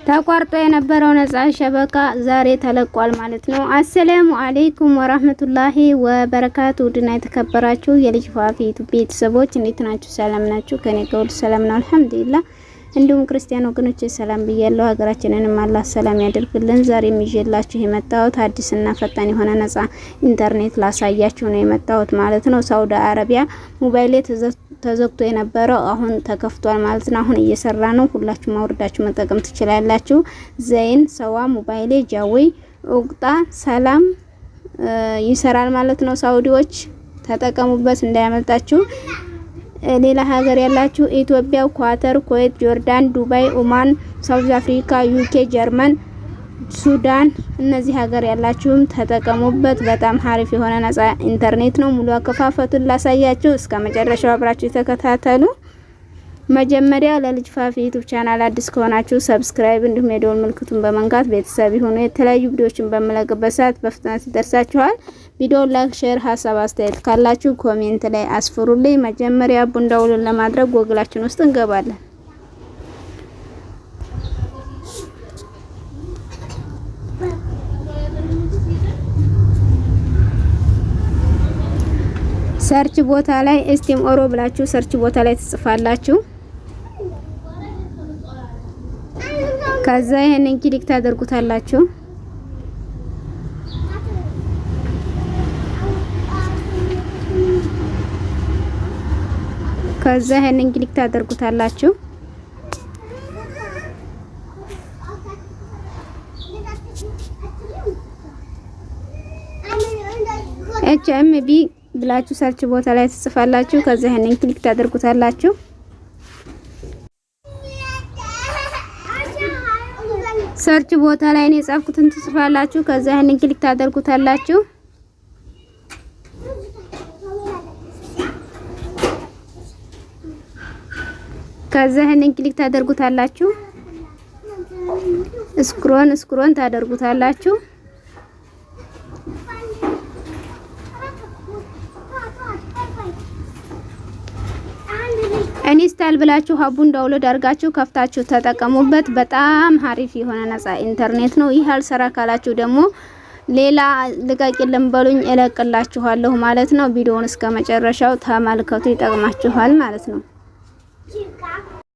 ተቋርጦ የነበረው ነፃ ሸበካ ዛሬ ተለቋል ማለት ነው። አሰላሙ አለይኩም ወራህመቱላሂ ወበረካቱ። ውድና የተከበራችሁ የልጅ ፋፊ ቤተሰቦች እንዴት ናችሁ? ሰላም ናችሁ? ከኔ ጋር ሁሉ ሰላም ነው አልሐምዱሊላህ። እንዲሁም ክርስቲያን ወገኖች ሰላም ብያለሁ። ሀገራችንንም አላህ ሰላም ያደርግልን። ዛሬ ይዤላችሁ የመጣሁት አዲስና ፈጣን የሆነ ነፃ ኢንተርኔት ላሳያችሁ ነው የመጣሁት ማለት ነው። ሳውዲ አረቢያ ሞባይል ተዘግቶ የነበረው አሁን ተከፍቷል ማለት ነው። አሁን እየሰራ ነው። ሁላችሁም አውርዳችሁ መጠቀም ትችላላችሁ። ዘይን ሰዋ ሞባይል ጃዊ ኡቅጣ ሰላም ይሰራል ማለት ነው። ሳውዲዎች ተጠቀሙበት እንዳያመልጣችሁ። ሌላ ሀገር ያላችሁ ኢትዮጵያ፣ ኳተር፣ ኩዌት፣ ጆርዳን፣ ዱባይ፣ ኦማን፣ ሳውዝ አፍሪካ፣ ዩኬ፣ ጀርመን፣ ሱዳን እነዚህ ሀገር ያላችሁም ተጠቀሙበት። በጣም ሀሪፍ የሆነ ነፃ ኢንተርኔት ነው። ሙሉ አከፋፈቱን ላሳያችሁ። እስከ መጨረሻው አብራችሁ ተከታተሉ። መጀመሪያ ለልጅ ፋፊ ዩቲዩብ ቻናል አዲስ ከሆናችሁ ሰብስክራይብ እንዲሁም የደወል ምልክቱን በመንካት ቤተሰብ ይሁኑ። የተለያዩ ቪዲዮዎችን በመለቅበት ሰዓት በፍጥነት ይደርሳችኋል። ቪዲዮውን ላይክ፣ ሼር፣ ሀሳብ አስተያየት ካላችሁ ኮሜንት ላይ አስፍሩልኝ። መጀመሪያ ቡንዳውልን ለማድረግ ጎግላችን ውስጥ እንገባለን። ሰርች ቦታ ላይ እስቲም ኦሮ ብላችሁ ሰርች ቦታ ላይ ትጽፋላችሁ። ከዛ ይሄንን ክሊክ ታደርጉታላችሁ። ከዛ ይሄንን ክሊክ ታደርጉታላችሁ። HMB ብላችሁ ሰርች ቦታ ላይ ትጽፋላችሁ። ከዛ ይሄንን ክሊክ ታደርጉታላችሁ። ሰርች ቦታ ላይ ነው የጻፍኩትን ትጽፋላችሁ። ከዛ ይሄንን ክሊክ ታደርጉታላችሁ። ከዛ ይሄንን ክሊክ ታደርጉታላችሁ። ስክሮን ታደርጉታላችሁ። ኢንስታል ብላችሁ ሀቡን ዳውንሎድ አድርጋችሁ ከፍታችሁ ተጠቀሙበት። በጣም ሀሪፍ የሆነ ነፃ ኢንተርኔት ነው። ይህ አልሰራ ካላችሁ ደግሞ ሌላ ልቀቂልን በሉኝ እለቅላችኋለሁ ማለት ነው። ቪዲዮውን እስከ መጨረሻው ተመልከቱ፣ ይጠቅማችኋል ማለት ነው።